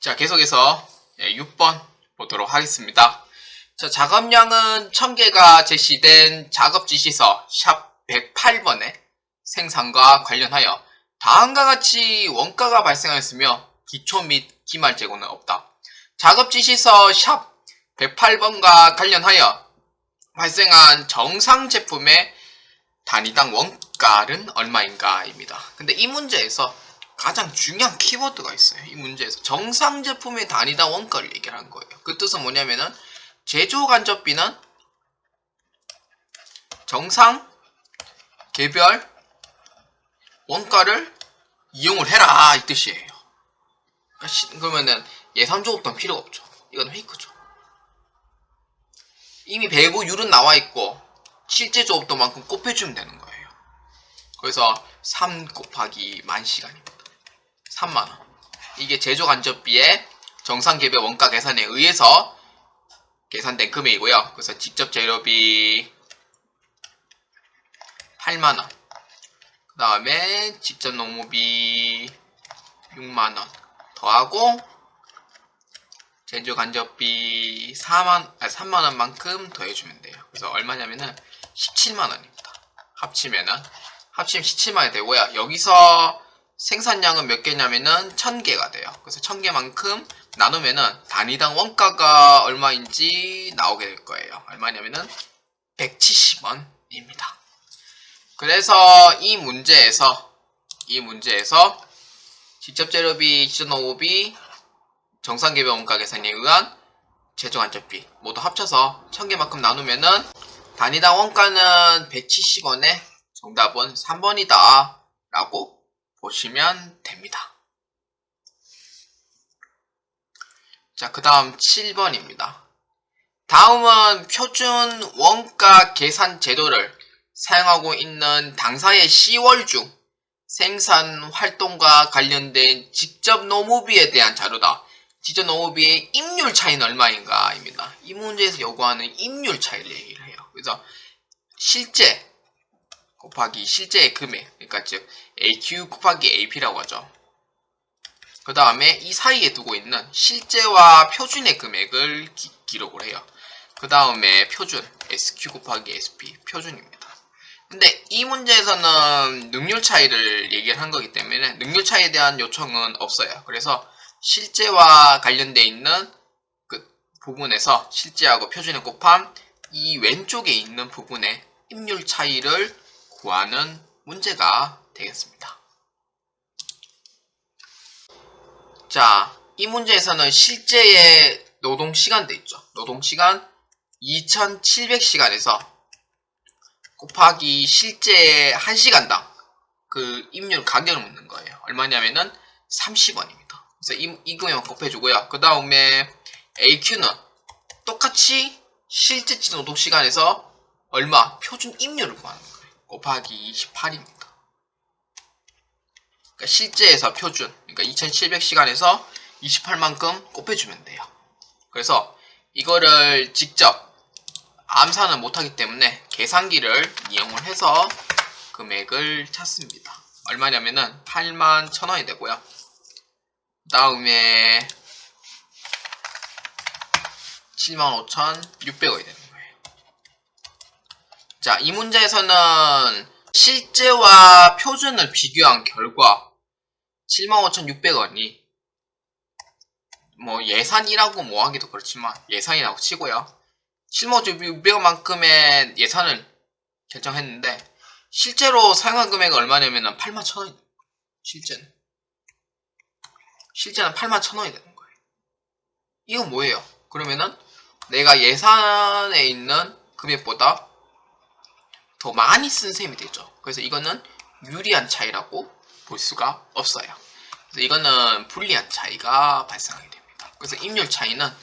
자, 계속해서 6번 보도록 하겠습니다. 자, 작업량은 1000개가 제시된 작업지시서 샵 108번의 생산과 관련하여 다음과 같이 원가가 발생하였으며 기초 및 기말 재고는 없다. 작업지시서 샵 108번과 관련하여 발생한 정상 제품의 단위당 원가는 얼마인가입니다. 근데 이 문제에서 가장 중요한 키워드가 있어요. 이 문제에서 정상 제품의 단위당 원가를 얘기하는 거예요. 그 뜻은 뭐냐면은 제조 간접비는 정상 개별 원가를 이용을 해라 이 뜻이에요. 그러면은 예산 조업도 필요가 없죠. 이건 페이크죠. 이미 배부율은 나와 있고 실제 조업도만큼 곱해주면 되는 거예요. 그래서 3 곱하기 10,000시간입니다. 3만원. 이게 제조 간접비의 정상 개별 원가 계산에 의해서 계산된 금액이고요. 그래서 직접 재료비 8만원. 그 다음에 직접 농무비 6만원. 더하고 제조 간접비 3만원만큼 더해주면 돼요. 그래서 얼마냐면은 17만원입니다. 합치면 17만원이 되고요. 여기서 생산량은 몇 개냐면은 1000개가 돼요. 그래서 1000개만큼 나누면은 단위당 원가가 얼마인지 나오게 될 거예요. 얼마냐면은 170원입니다. 그래서 이 문제에서 직접 재료비, 직접 농업비, 정상 개별 원가 계산에 의한 제조 간접비 모두 합쳐서 1000개만큼 나누면은 단위당 원가는 170원에 정답은 3번이다 라고 보시면 됩니다. 자, 그 다음 7번입니다. 다음은 표준 원가 계산 제도를 사용하고 있는 당사의 10월 중 생산 활동과 관련된 직접 노무비에 대한 자료다. 직접 노무비의 임률 차이는 얼마인가 입니다. 이 문제에서 요구하는 임률 차이를 얘기를 해요. 그래서 실제 곱하기 실제의 금액, 그러니까 즉 AQ 곱하기 AP라고 하죠. 그 다음에 이 사이에 두고 있는 실제와 표준의 금액을 기록을 해요. 그 다음에 표준 SQ 곱하기 SP 표준입니다. 근데 이 문제에서는 능률 차이를 얘기를 한 거기 때문에 능률 차이에 대한 요청은 없어요. 그래서 실제와 관련되어 있는 그 부분에서 실제하고 표준을 곱함 이 왼쪽에 있는 부분의 임률 차이를 구하는 문제가 되겠습니다. 자, 이 문제에서는 실제의 노동시간도 있죠. 노동시간 2700시간에서 곱하기 실제의 1시간당 그 임률 가격을 묻는 거예요. 얼마냐면은 30원입니다. 그래서 이 금액만 곱해주고요. 그 다음에 AQ는 똑같이 실제 노동시간에서 얼마? 표준 임률을 구하는 거예요. 곱하기 28입니다. 그러니까 실제에서 표준, 그러니까 2700시간에서 28만큼 곱해주면 돼요. 그래서 이거를 직접 암산은 못하기 때문에 계산기를 이용을 해서 금액을 찾습니다. 얼마냐면은 81,000원이 되고요. 그 다음에 75,600원이 되는 거예요. 자, 이 문제에서는 실제와 표준을 비교한 결과 75,600원이 뭐 예산이라고 뭐 하기도 그렇지만 예산이라고 치고요. 75,600원만큼의 예산을 결정했는데 실제로 사용한 금액은 얼마냐면 81,000원이 실제는 81,000원이 되는 거예요. 이건 뭐예요? 그러면은 내가 예산에 있는 금액보다 더 많이 쓴 셈이 되죠. 그래서 이거는 유리한 차이라고 볼 수가 없어요. 그래서 이거는 불리한 차이가 발생하게 됩니다. 그래서 임률 차이는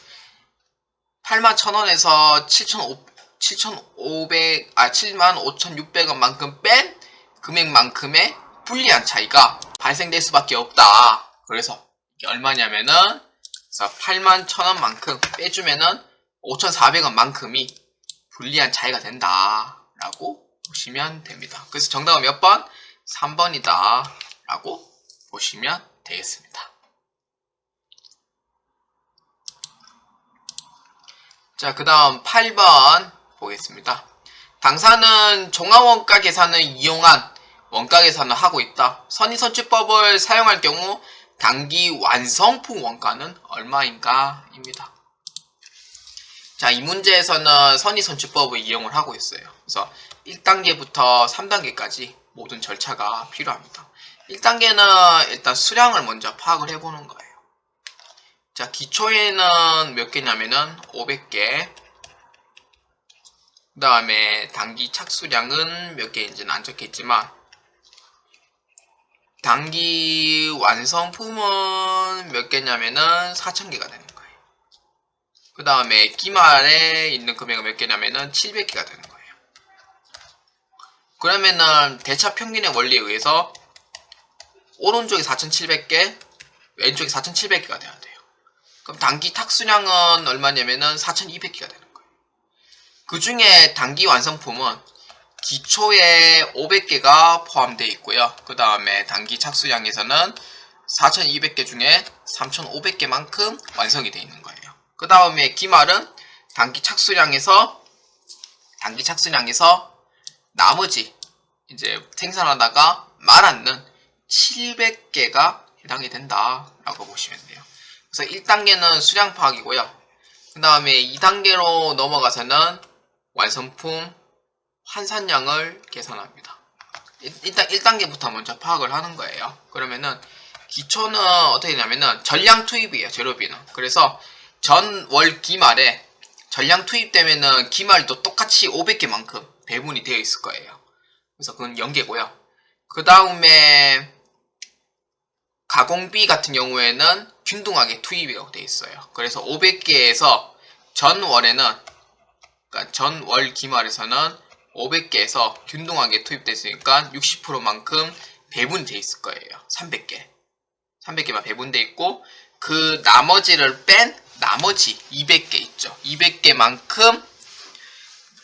81,000원에서 75,600원만큼 뺀 금액만큼의 불리한 차이가 발생될 수밖에 없다. 그래서 이게 얼마냐면은 81,000원만큼 빼주면은 5,400원만큼이 불리한 차이가 된다라고 보시면 됩니다. 그래서 정답은 몇 번? 3번이다 라고 보시면 되겠습니다. 자, 그 다음 8번 보겠습니다. 당사는 종합원가 계산을 이용한 원가 계산을 하고 있다. 선의선취법을 사용할 경우 당기 완성품 원가는 얼마인가? 입니다. 자, 이 문제에서는 선의선취법을 이용을 하고 있어요. 그래서 1단계부터 3단계까지 모든 절차가 필요합니다. 1단계는 일단 수량을 먼저 파악을 해보는 거예요. 자, 기초에는 몇 개냐면은 500개. 그 다음에 단기 착수량은 몇 개인지는 안 적혀있지만, 단기 완성품은 몇 개냐면은 4000개가 되는 거예요. 그 다음에 기말에 있는 금액은 몇 개냐면은 700개가 되는 거예요. 그러면은 대차 평균의 원리에 의해서 오른쪽이 4700개, 왼쪽이 4700개가 돼야 돼요. 그럼 단기 탁수량은 얼마냐면은 4200개가 되는 거예요. 그 중에 단기 완성품은 기초에 500개가 포함되어 있고요. 그 다음에 단기 착수량에서는 4200개 중에 3500개만큼 완성이 되어 있는 거예요. 그 다음에 기말은 단기 착수량에서 나머지 이제 생산하다가 말았는 700개가 해당이 된다라고 보시면 돼요. 그래서 1단계는 수량 파악이고요. 그 다음에 2단계로 넘어가서는 완성품 환산량을 계산합니다. 일단 1단계부터 먼저 파악을 하는 거예요. 그러면은 기초는 어떻게 되냐면은 전량 투입이에요. 재료비는. 그래서 전월 기말에 전량 투입되면은 기말도 똑같이 500개만큼 배분이 되어 있을 거예요. 그래서 그건 0개고요. 그 다음에 가공비 같은 경우에는 균등하게 투입이 되어 있어요. 그래서 500개에서 전월에는, 그러니까 전월 기말에서는 500개에서 균등하게 투입됐으니까 60%만큼 배분되어 있을 거예요. 300개만 배분되어 있고, 그 나머지를 뺀 나머지 200개 있죠. 200개만큼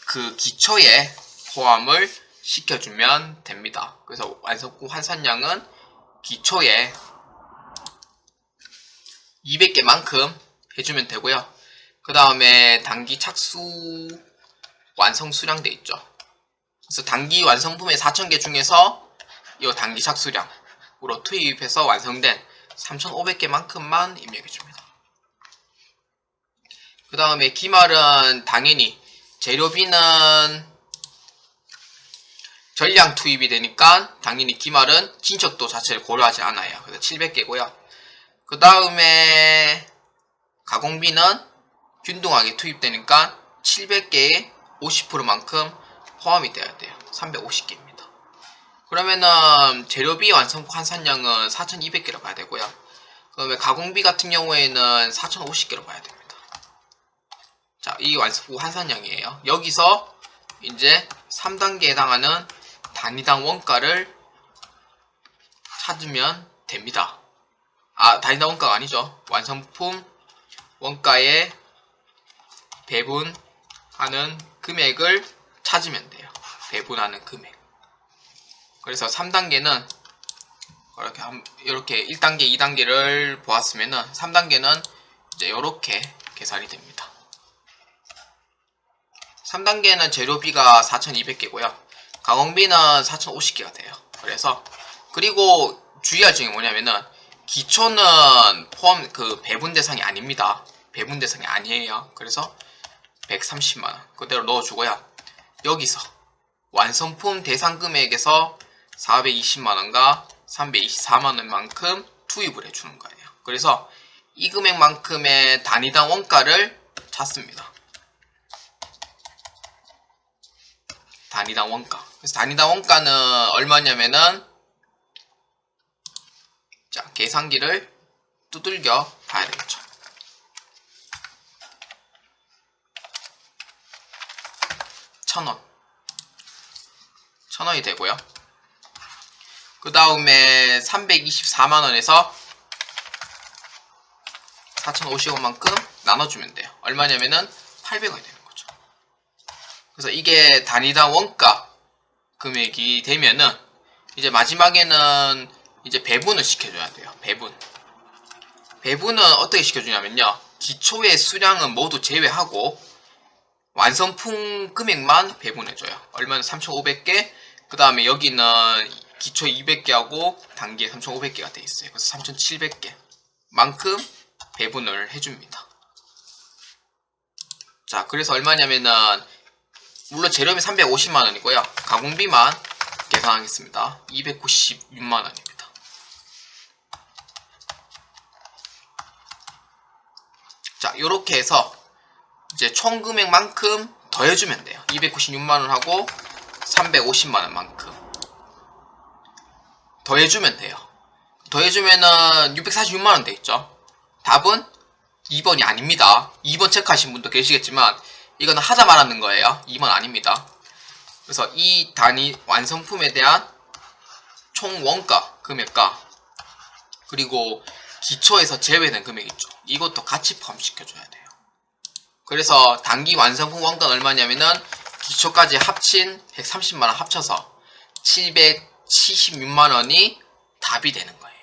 그 기초에 포함을 시켜주면 됩니다. 그래서 완성품 환산량은 기초에 200개만큼 해주면 되고요. 그 다음에 단기 착수 완성 수량돼 있죠. 그래서 단기 완성품의 4000개 중에서 이 단기 착수량으로 투입해서 완성된 3500개만큼만 입력해줍니다. 그 다음에 기말은 당연히 재료비는 전량 투입이 되니까 당연히 기말은 진척도 자체를 고려하지 않아요. 그래서 700개고요. 그 다음에 가공비는 균등하게 투입되니까 700개의 50%만큼 포함이 돼야 돼요. 350개입니다. 그러면은 재료비 완성 환산량은 4200개로 봐야 되고요. 그 다음에 가공비 같은 경우에는 4050개로 봐야 됩니다. 자, 이 완성 환산량이에요. 여기서 이제 3단계에 해당하는 단위당 원가를 찾으면 됩니다. 아, 단위당 원가가 아니죠. 완성품 원가에 배분하는 금액을 찾으면 돼요. 배분하는 금액. 그래서 3단계는 이렇게 1단계, 2단계를 보았으면은 3단계는 이제 이렇게 계산이 됩니다. 3단계는 재료비가 4200개고요. 가공비는 4050개가 돼요. 그래서 그리고 주의할 점이 뭐냐면은 기초는 포함 배분 대상이 아닙니다. 배분 대상이 아니에요. 그래서 130만원 그대로 넣어주고요. 여기서 완성품 대상 금액에서 420만원과 324만원만큼 투입을 해주는 거예요. 그래서 이 금액만큼의 단위당 원가를 찾습니다. 단위당 원가. 그래서 단위당 원가는 얼마냐면은, 자, 계산기를 두들겨 봐야 되겠죠. 1000원. 1000원이 되고요. 그 다음에 324만원에서 4050원만큼 나눠주면 돼요. 얼마냐면은 800원이 되는 거죠. 그래서 이게 단위당 원가 금액이 되면은 이제 마지막에는 이제 배분을 시켜줘야 돼요. 배분은 어떻게 시켜주냐면요. 기초의 수량은 모두 제외하고 완성품 금액만 배분해줘요. 얼마나 3,500개, 그 다음에 여기는 기초 200개하고 단기 3,500개가 돼 있어요. 그래서 3,700개 만큼 배분을 해줍니다. 자, 그래서 얼마냐면은 물론 재료비 350만원이고요. 가공비만 계산하겠습니다. 296만원입니다. 자, 요렇게 해서 이제 총 금액만큼 더해주면 돼요. 296만원하고 350만원만큼 더해주면 돼요. 더해주면은 646만원 되있죠. 답은 2번이 아닙니다. 2번 체크하신 분도 계시겠지만 이거는 하자 말하는 거예요. 2번 아닙니다. 그래서 이 단위 완성품에 대한 총 원가, 금액과 그리고 기초에서 제외된 금액 있죠. 이것도 같이 포함시켜줘야 돼요. 그래서 단기 완성품 원가는 얼마냐면은 기초까지 합친 130만원 합쳐서 776만원이 답이 되는 거예요.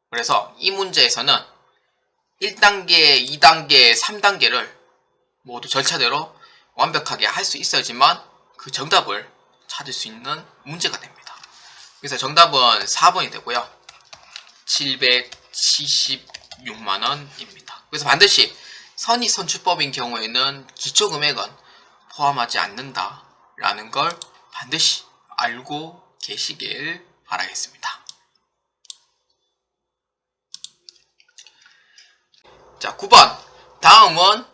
그래서 이 문제에서는 1단계, 2단계, 3단계를 모두 절차대로 완벽하게 할 수 있어야지만 그 정답을 찾을 수 있는 문제가 됩니다. 그래서 정답은 4번이 되고요. 776만원입니다. 그래서 반드시 선의선출법인 경우에는 기초금액은 포함하지 않는다라는 걸 반드시 알고 계시길 바라겠습니다. 자, 9번. 다음은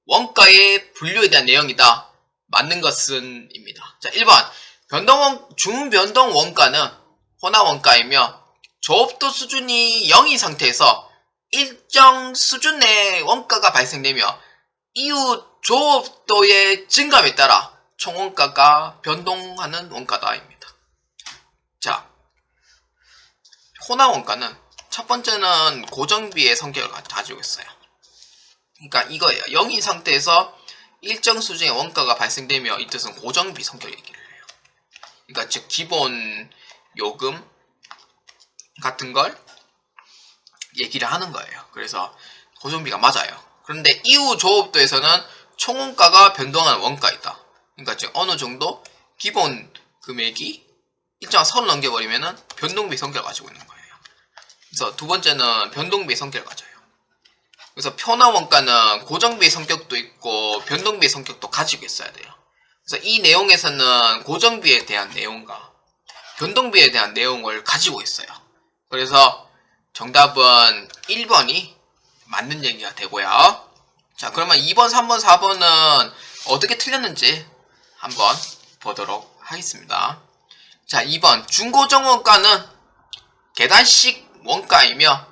원가의 분류에 대한 내용이다. 맞는 것은 입니다. 자, 1번. 중변동 원가는 혼합 원가이며 조업도 수준이 0인 상태에서 일정 수준의 원가가 발생되며 이후 조업도의 증감에 따라 총원가가 변동하는 원가다입니다. 자, 혼합 원가는 첫 번째는 고정비의 성격을 가지고 있어요. 그러니까 이거예요. 0인 상태에서 일정 수준의 원가가 발생되며 이 뜻은 고정비 성격 얘기를 해요. 그러니까 즉 기본 요금 같은 걸 얘기를 하는 거예요. 그래서 고정비가 맞아요. 그런데 이후 조업도에서는 총원가가 변동하는 원가이다. 그러니까 즉 어느 정도 기본 금액이 일정한 선을 넘겨버리면은 변동비 성격을 가지고 있는 거예요. 그래서 두 번째는 변동비 성격을 가져요. 그래서 편화 원가는 고정비의 성격도 있고 변동비의 성격도 가지고 있어야 돼요. 그래서 이 내용에서는 고정비에 대한 내용과 변동비에 대한 내용을 가지고 있어요. 그래서 정답은 1번이 맞는 얘기가 되고요. 자, 그러면 2번, 3번, 4번은 어떻게 틀렸는지 한번 보도록 하겠습니다. 자, 2번 중고정 원가는 계단식 원가이며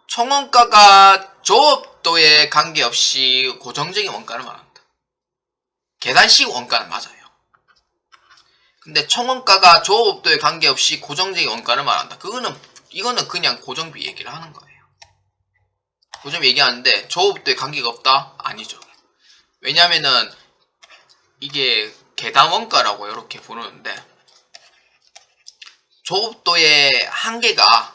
총원가가 조업도에 관계없이 고정적인 원가를 말한다. 계단식 원가는 맞아요. 근데 총원가가 조업도에 관계없이 고정적인 원가를 말한다. 이거는 그냥 고정비 얘기를 하는 거예요. 고정비 얘기하는데 조업도에 관계가 없다? 아니죠. 왜냐면은 이게 계단 원가라고 이렇게 부르는데 조업도의 한계가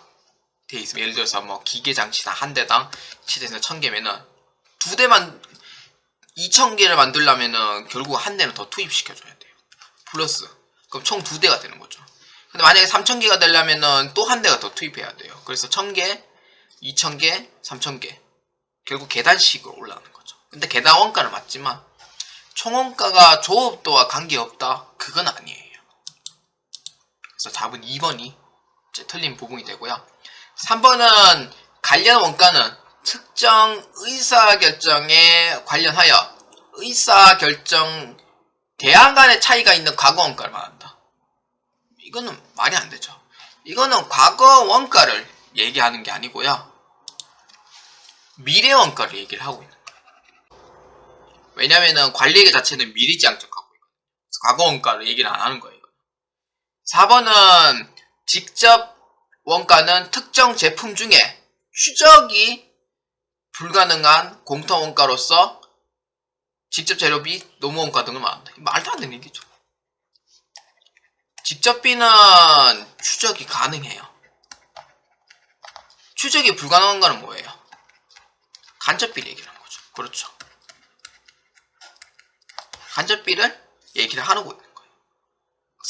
돼 있으면 예를 들어서 뭐 기계장치당 한 대당 시대에서 1000개면은 두 대만 2000개를 만들려면은 결국 한 대는 더 투입시켜줘야 돼요. 플러스 그럼 총 두 대가 되는 거죠. 근데 만약에 3000개가 되려면은 또 한 대가 더 투입해야 돼요. 그래서 1000개, 2000개, 3000개 결국 계단식으로 올라가는 거죠. 근데 계단 원가는 맞지만 총원가가 조업도와 관계없다? 그건 아니에요. 그래서 답은 2번이 틀린 부분이 되고요. 3번은 관련 원가는 특정 의사결정에 관련하여 의사결정 대안 간의 차이가 있는 과거 원가를 말한다. 이거는 말이 안 되죠. 이거는 과거 원가를 얘기하는 게 아니고요. 미래 원가를 얘기를 하고 있는 거예요. 왜냐면은 관리계 자체는 미래지향적하고 있거든요. 그래서 과거 원가를 얘기를 안 하는 거예요. 4번은 직접 원가는 특정 제품 중에 추적이 불가능한 공통 원가로서 직접 재료비, 노무 원가 등을 말한다. 말도 안 되는 얘기죠. 직접비는 추적이 가능해요. 추적이 불가능한 거는 뭐예요? 간접비를 얘기하는 거죠. 그렇죠. 간접비를 얘기를 하고 있는 거예요.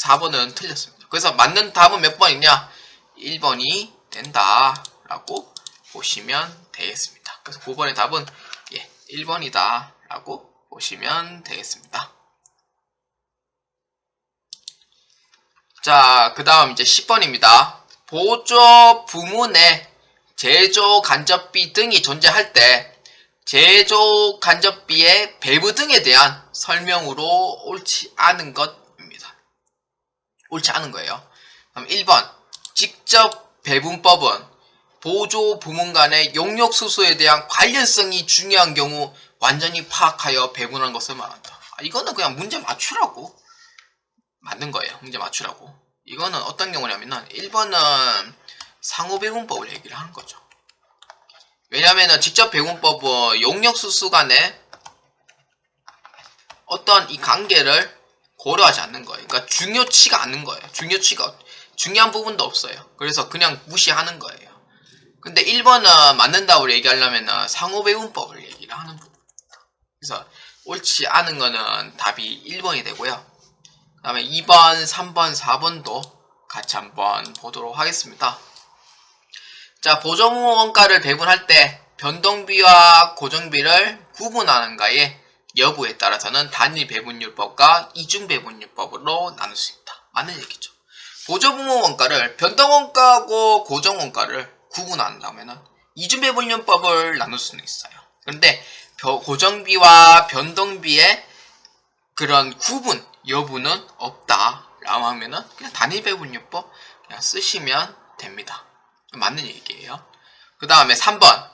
4번은 틀렸습니다. 그래서 맞는 답은 몇 번이냐? 1번이 된다 라고 보시면 되겠습니다. 그래서 9번의 답은 1번이다 라고 보시면 되겠습니다. 자, 그 다음 이제 10번입니다. 보조 부문에 제조 간접비 등이 존재할 때 제조 간접비의 배부 등에 대한 설명으로 옳지 않은 것입니다. 옳지 않은 거예요. 그럼 1번 직접 배분법은 보조 부문 간의 용역수수에 대한 관련성이 중요한 경우 완전히 파악하여 배분한 것을 말한다. 이거는 그냥 문제 맞추라고 만든 거예요. 문제 맞추라고. 이거는 어떤 경우냐면은 1번은 상호배분법을 얘기를 하는 거죠. 왜냐면은 직접 배분법은 용역수수 간에 어떤 이 관계를 고려하지 않는 거예요. 그러니까 중요치가 않는 거예요. 중요한 부분도 없어요. 그래서 그냥 무시하는 거예요. 근데 1번은 맞는 답을 얘기하려면 상호배분법을 얘기를 하는 부분입니다. 그래서 옳지 않은 거는 답이 1번이 되고요. 그 다음에 2번, 3번, 4번도 같이 한번 보도록 하겠습니다. 자, 보조부문 원가를 배분할 때 변동비와 고정비를 구분하는가의 여부에 따라서는 단위 배분율법과 이중 배분율법으로 나눌 수 있다. 맞는 얘기죠. 보조부문 원가를 변동원가하고 고정원가를 구분한다면 이중 배분율법을 나눌 수는 있어요. 그런데 고정비와 변동비의 그런 구분 여부는 없다라고 하면은 그냥 단위 배분율법 그냥 쓰시면 됩니다. 맞는 얘기예요. 그 다음에 3번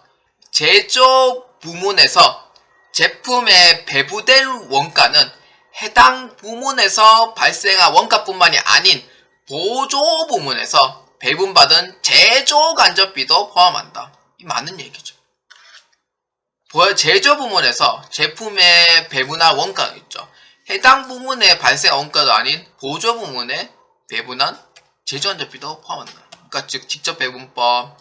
제조 부문에서 제품에 배부될 원가는 해당 부문에서 발생한 원가뿐만이 아닌 보조 부문에서 배분받은 제조 간접비도 포함한다. 이 맞는 얘기죠. 제조 부문에서 제품에 배분한 원가가 있죠. 해당 부문에 발생한 원가도 아닌 보조 부문에 배분한 제조 간접비도 포함한다. 그러니까 즉 직접 배분법,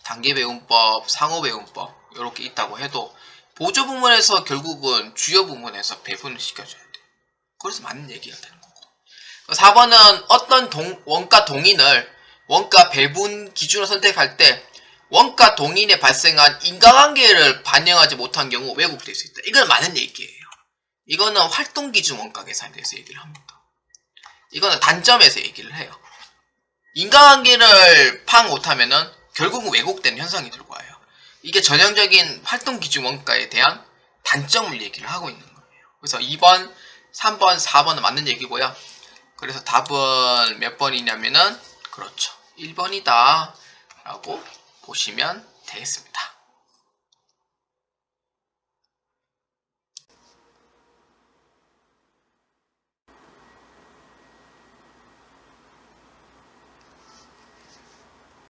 단계 배분법, 상호 배분법 이렇게 있다고 해도 보조 부문에서 결국은 주요 부문에서 배분을 시켜줘야 돼요. 그래서 맞는 얘기가 되는 거고. 4번은 어떤 원가 동인을 원가 배분 기준으로 선택할 때 원가 동인에 발생한 인과관계를 반영하지 못한 경우 왜곡될 수 있다. 이건 맞는 얘기예요. 이거는 활동기준 원가 계산에 대해서 얘기를 합니다. 이거는 단점에서 얘기를 해요. 인과관계를 파악 못하면은 결국은 왜곡되는 현상이 들고 와요. 이게 전형적인 활동기준 원가에 대한 단점을 얘기를 하고 있는 거예요. 그래서 2번, 3번, 4번은 맞는 얘기고요. 그래서 답은 몇 번이냐면은 그렇죠. 1번이다 라고 보시면 되겠습니다.